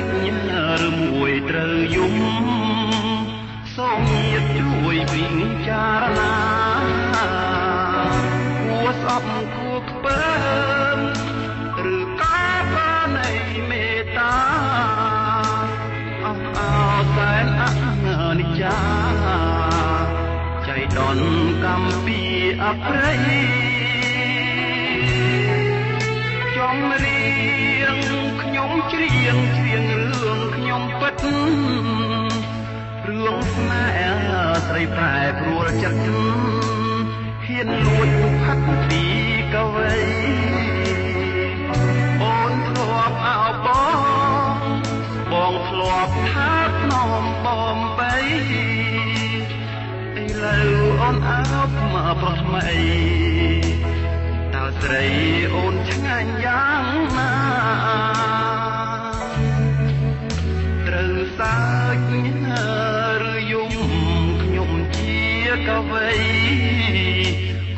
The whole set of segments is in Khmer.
ចឬមួយត្រូវយំសូមញាតិជួយពិចារណាគួស្អប់គួខ្ពើមឬការប្រណីមេត្តាអស់អោសែនអនិច្ចាចៃដន្យកម្មពីអប្រិយចំរៀងខ្ញុំច្រៀងស្រៀងរឿងខ្ញុំពិតរឿងស្នេហ៍ស្រីប្រែព្រួលចិត្តហ៊ានលួចផាត់ពីកវីអូនធ្លាប់អោបងធ្លាប់ថាភ្នំបំបីឥឡូវអូនអោបមកប្រុសថ្មីតើស្រីអូនឆ្ងាញ់យ៉ាងណាត្រូវសើចឬយំខ្ញុំជាកវី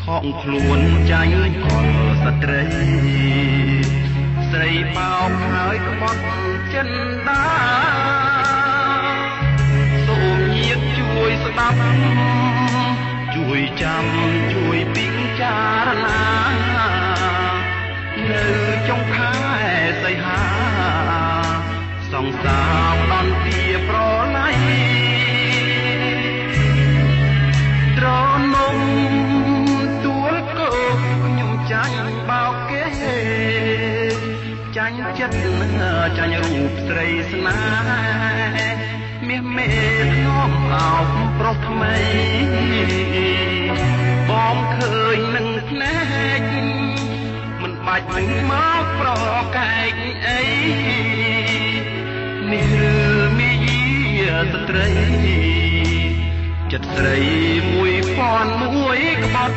ខំខ្លួនចាញ់អល់ស្ត្រីស្រីបោកហើយក្បត់ចិនដាសូមញាតិជួយស្ដាប់ជួយចាំជួយពិចារណានៅចុងខែសីហាសង្សារផ្ដន់ទាប្រឡ័យត្រនំទួលគោកខ្ញុំចាញ់បោកគេចាញ់ចិត្តចាញ់រូបស្រីស្នេហ៍មាសមេធ្នមអោបប្រុសថ្មីបងឃើញនឹងភ្នែកមិនបាច់មកប្រកែកអីនេះឬមាយាស្ត្រីចិត្តស្រី1001ក្បត់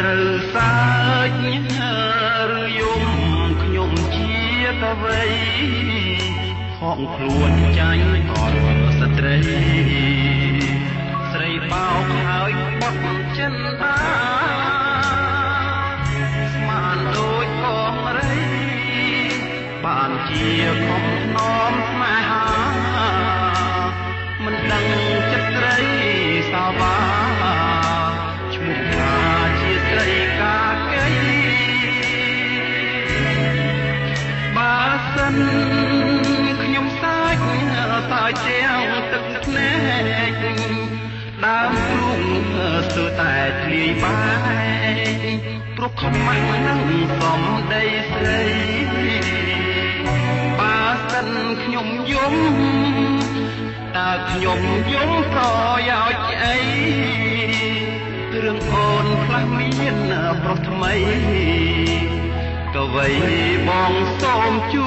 ត្រូវសើចឬយំខ្ញុំជាកវីខំខ្លួនចាញ់អល់ស្ត្រីស្រីបោកហើយបត់ចិនដាស្មានដូចកងរីបានជាខំណំស្នេហាមិនដឹងចិត្តស្រីសាវាឈ្មោះថាជាស្រីកាកៃបើសិនខ្ញុំសាច់ទាំងទឹកភ្នែកដើមព្រុងស្ទើរតែធ្លាយបែកព្រោះខ្មាស់នឹងសំដីស្រីបើសិនខ្ញុំយំតើខ្ញុំយំប្រយោជន៍អីរឿងអូនខ្លះមានប្រុសថ្មីក៏វៃបងសូមជួ